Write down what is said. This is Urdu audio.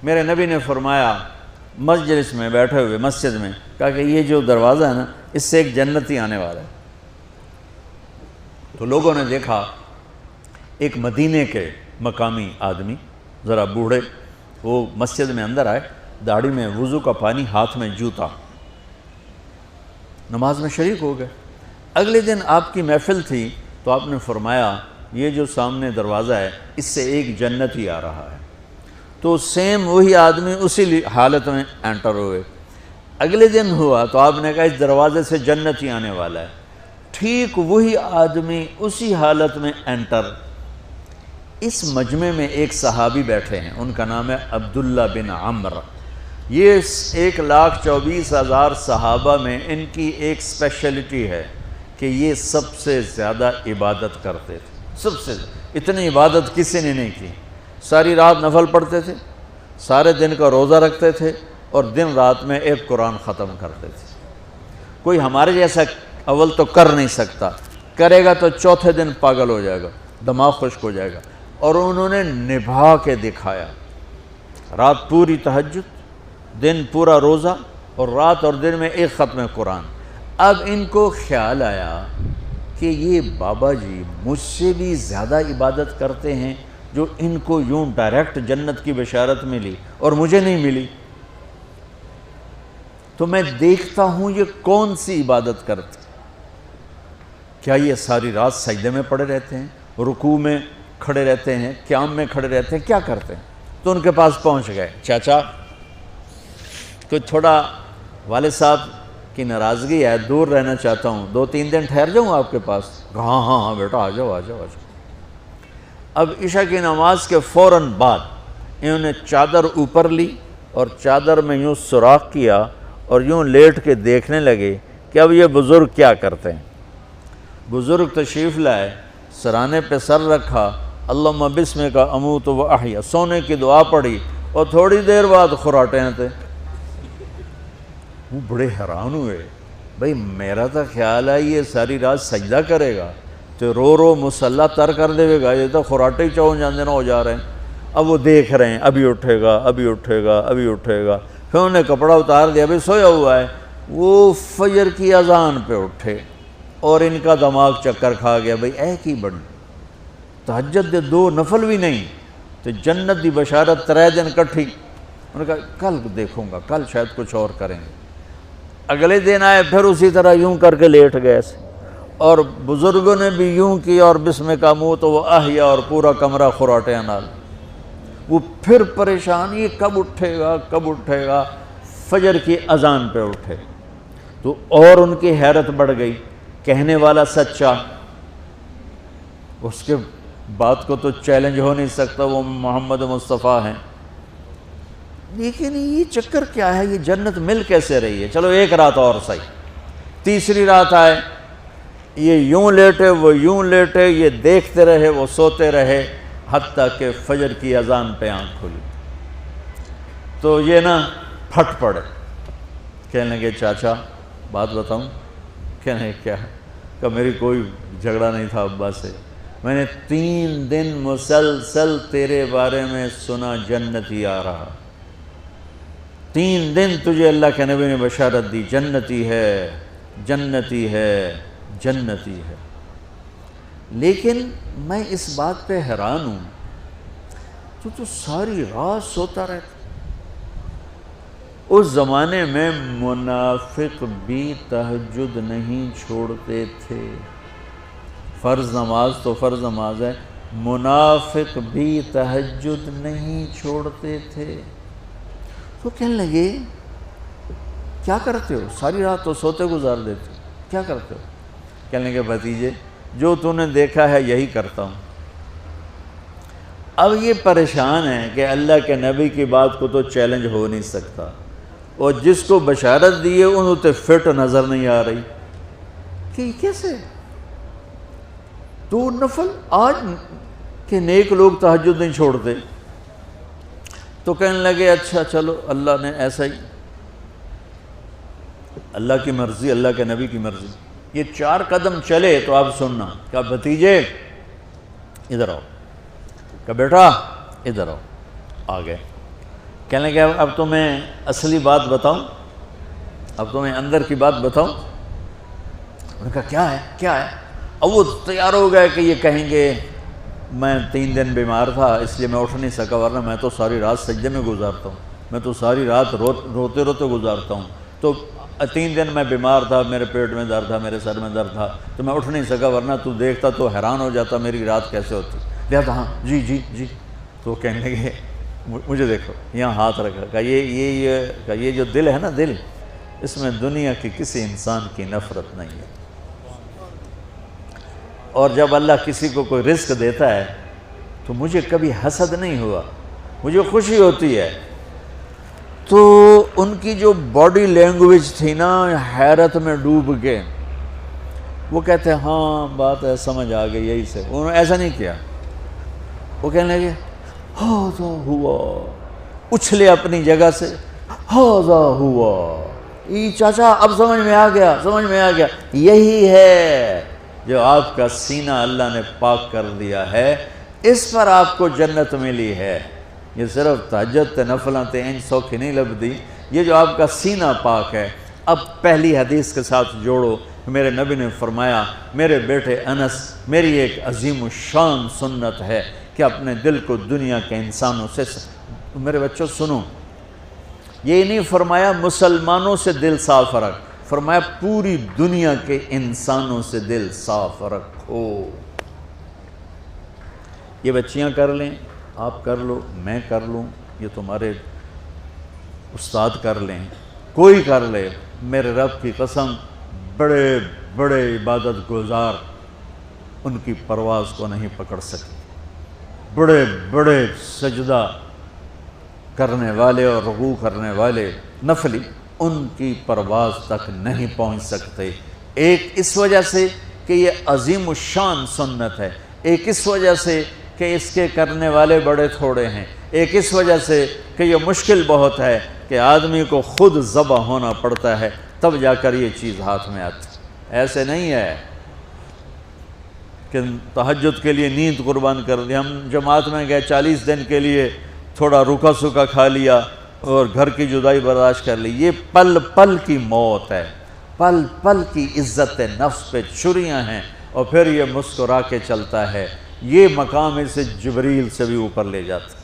میرے نبی نے فرمایا مجلس میں بیٹھے ہوئے مسجد میں، کہا کہ یہ جو دروازہ ہے نا اس سے ایک جنتی آنے والا ہے۔ تو لوگوں نے دیکھا ایک مدینے کے مقامی آدمی ذرا بوڑھے، وہ مسجد میں اندر آئے، داڑھی میں وضو کا پانی، ہاتھ میں جوتا، نماز میں شریک ہو گئے۔ اگلے دن آپ کی محفل تھی تو آپ نے فرمایا یہ جو سامنے دروازہ ہے اس سے ایک جنتی آ رہا ہے۔ تو سیم وہی آدمی اسی حالت میں انٹر ہوئے۔ اگلے دن ہوا تو آپ نے کہا اس دروازے سے جنتی آنے والا ہے، ٹھیک وہی آدمی اسی حالت میں انٹر۔ اس مجمع میں ایک صحابی بیٹھے ہیں، ان کا نام ہے عبداللہ بن عمرو۔ یہ 1,24,000 صحابہ میں ان کی ایک اسپیشلٹی ہے کہ یہ سب سے زیادہ عبادت کرتے تھے، سب سے اتنی عبادت کسی نے نہیں کی۔ ساری رات نفل پڑھتے تھے، سارے دن کا روزہ رکھتے تھے، اور دن رات میں ایک قرآن ختم کرتے تھے۔ کوئی ہمارے جیسا اول تو کر نہیں سکتا، کرے گا تو چوتھے دن پاگل ہو جائے گا، دماغ خشک ہو جائے گا، اور انہوں نے نبھا کے دکھایا۔ رات پوری تہجد، دن پورا روزہ، اور رات اور دن میں ایک ختم قرآن۔ اب ان کو خیال آیا کہ یہ بابا جی مجھ سے بھی زیادہ عبادت کرتے ہیں، جو ان کو یوں ڈائریکٹ جنت کی بشارت ملی اور مجھے نہیں ملی، تو میں دیکھتا ہوں یہ کون سی عبادت کرتے، کیا یہ ساری رات سجدے میں پڑے رہتے ہیں، رکوع میں کھڑے رہتے ہیں، قیام میں کھڑے رہتے ہیں، کیا کرتے ہیں؟ تو ان کے پاس پہنچ گئے، چاچا کوئی تھوڑا والد صاحب کی ناراضگی ہے، دور رہنا چاہتا ہوں، 2-3 دن ٹھہر جاؤں آپ کے پاس؟ ہاں ہاں ہاں بیٹا آ جاؤ آ جاؤ آ جاؤ۔ اب عشاء کی نماز کے فوراً بعد انہوں نے چادر اوپر لی اور چادر میں یوں سوراخ کیا اور یوں لیٹ کے دیکھنے لگے کہ اب یہ بزرگ کیا کرتے ہیں۔ بزرگ تشریف لائے، سرانے پہ سر رکھا، اللہم بسمک اموت و احیا، سونے کی دعا پڑھی، اور تھوڑی دیر بعد خراٹے آتے۔ وہ بڑے حیران ہوئے، بھئی میرا تو خیال ہے یہ ساری رات سجدہ کرے گا تو رو رو مسلح تر کر دے گا، یہ تو خراٹے ہی چون جاندے نہ ہو جا رہے ہیں۔ اب وہ دیکھ رہے ہیں ابھی اٹھے گا ابھی اٹھے گا ابھی اٹھے گا، پھر انہوں نے کپڑا اتار دیا، بھئی سویا ہوا ہے۔ وہ فجر کی اذان پہ اٹھے اور ان کا دماغ چکر کھا گیا، بھئی اے کی بڑی تہجد دے 2 نفل بھی نہیں تو جنت دی بشارت 3 دن کٹھی۔ انہوں نے کہا کل دیکھوں گا، کل شاید کچھ اور کریں گے۔ اگلے دن آئے، پھر اسی طرح یوں کر کے لیٹ گئے ایسے، اور بزرگوں نے بھی یوں کیا، اور بسمک اموت و احیا، اور پورا کمرہ خراٹے نال۔ وہ پھر پریشان، یہ کب اٹھے گا کب اٹھے گا؟ فجر کی اذان پہ اٹھے تو اور ان کی حیرت بڑھ گئی، کہنے والا سچا، اس کے بات کو تو چیلنج ہو نہیں سکتا، وہ محمد مصطفیٰ ہیں، لیکن یہ چکر کیا ہے، یہ جنت مل کیسے رہی ہے؟ چلو ایک رات اور صحیح۔ تیسری رات آئے، یہ یوں لیٹے وہ یوں لیٹے، یہ دیکھتے رہے وہ سوتے رہے، حتیٰ کہ فجر کی اذان پہ آنکھ کھلی تو یہ نا پھٹ پڑے، کہنے لگے چاچا بات بتاؤں؟ کہنے کیا؟ کہ میری کوئی جھگڑا نہیں تھا ابا سے، میں نے 3 دن مسلسل تیرے بارے میں سنا جنتی آ رہا، 3 دن تجھے اللہ کے نبی نے بشارت دی جنتی ہے جنتی ہے جنتی ہے، لیکن میں اس بات پہ حیران ہوں تو ساری رات سوتا رہتا۔ اس زمانے میں منافق بھی تہجد نہیں چھوڑتے تھے، فرض نماز تو فرض نماز ہے، منافق بھی تہجد نہیں چھوڑتے تھے۔ تو کہنے لگے کیا کرتے ہو؟ ساری رات تو سوتے گزار دیتے، کیا کرتے ہو؟ کہنے لگے بھتیجے جو تو نے دیکھا ہے یہی کرتا ہوں۔ اب یہ پریشان ہے کہ اللہ کے نبی کی بات کو تو چیلنج ہو نہیں سکتا، اور جس کو بشارت دی ہے انہوں تے فٹ نظر نہیں آ رہی کہ کیسے 2 نفل آج کہ نیک لوگ تہجد نہیں چھوڑتے۔ تو کہنے لگے اچھا چلو اللہ نے ایسا ہی، اللہ کی مرضی، اللہ کے نبی کی مرضی۔ یہ 4 قدم چلے تو آپ سننا، کہا بھتیجے ادھر آؤ، کہا بیٹا ادھر آؤ، آ گئے۔ کہنے لگے اب تمہیں اصلی بات بتاؤں، اب تمہیں اندر کی بات بتاؤں؟ انہوں نے کہا کیا ہے کیا ہے؟ اب وہ تیار ہو گئے کہ یہ کہیں گے میں 3 دن بیمار تھا اس لیے میں اٹھ نہیں سکا، ورنہ میں تو ساری رات سجدے میں گزارتا ہوں، میں تو ساری رات روتے روتے گزارتا ہوں، تو 3 دن میں بیمار تھا، میرے پیٹ میں درد تھا، میرے سر میں درد تھا، تو میں اٹھ نہیں سکا، ورنہ تو دیکھتا تو حیران ہو جاتا میری رات کیسے ہوتی، لہذا ہاں جی جی جی۔ تو کہنے لگے مجھے دیکھو، یہاں ہاتھ رکھا، کہا یہ جو دل ہے نا، دل، اس میں دنیا کی کسی انسان کی نفرت نہیں ہے، اور جب اللہ کسی کو کوئی رزق دیتا ہے تو مجھے کبھی حسد نہیں ہوا، مجھے خوشی ہوتی ہے۔ تو ان کی جو باڈی لینگویج تھی نا، حیرت میں ڈوب کے وہ کہتے ہیں ہاں بات ہے، سمجھ آ گئی، یہی سے۔ انہوں نے ایسا نہیں کیا، وہ کہنے لگے ہاذا ہوا، اچھلے اپنی جگہ سے، ہاذا ہوا، یہ چاچا اب سمجھ میں آ گیا، سمجھ میں آ گیا، یہی ہے جو آپ کا سینہ اللہ نے پاک کر دیا ہے، اس پر آپ کو جنت ملی ہے۔ یہ صرف تہجد تے نفلاں تے انج سوکھی نہیں لبدی، یہ جو آپ کا سینہ پاک ہے۔ اب پہلی حدیث کے ساتھ جوڑو، میرے نبی نے فرمایا، میرے بیٹے انس، میری ایک عظیم الشان سنت ہے کہ اپنے دل کو دنیا کے انسانوں سے، میرے بچوں سنو، یہ نہیں فرمایا مسلمانوں سے دل صاف رکھ، فرمایا پوری دنیا کے انسانوں سے دل صاف رکھو۔ یہ بچیاں کر لیں، آپ کر لو، میں کر لوں، یہ تمہارے استاد کر لیں، کوئی کر لے، میرے رب کی قسم بڑے بڑے عبادت گزار ان کی پرواز کو نہیں پکڑ سکتے، بڑے بڑے سجدہ کرنے والے اور رکوع کرنے والے نفلی ان کی پرواز تک نہیں پہنچ سکتے۔ ایک اس وجہ سے کہ یہ عظیم الشان سنت ہے، ایک اس وجہ سے کہ اس کے کرنے والے بڑے تھوڑے ہیں، ایک اس وجہ سے کہ یہ مشکل بہت ہے کہ آدمی کو خود ذبح ہونا پڑتا ہے تب جا کر یہ چیز ہاتھ میں آتی۔ ایسے نہیں ہے کہ تہجد کے لیے نیند قربان کر دی، ہم جماعت میں گئے 40 دن کے لیے تھوڑا روکھا سوکھا کھا لیا اور گھر کی جدائی برداشت کر لی، یہ پل پل کی موت ہے، پل پل کی عزت نفس پہ چھریاں ہیں، اور پھر یہ مسکرا کے چلتا ہے، یہ مقام اسے جبریل سے بھی اوپر لے جاتا۔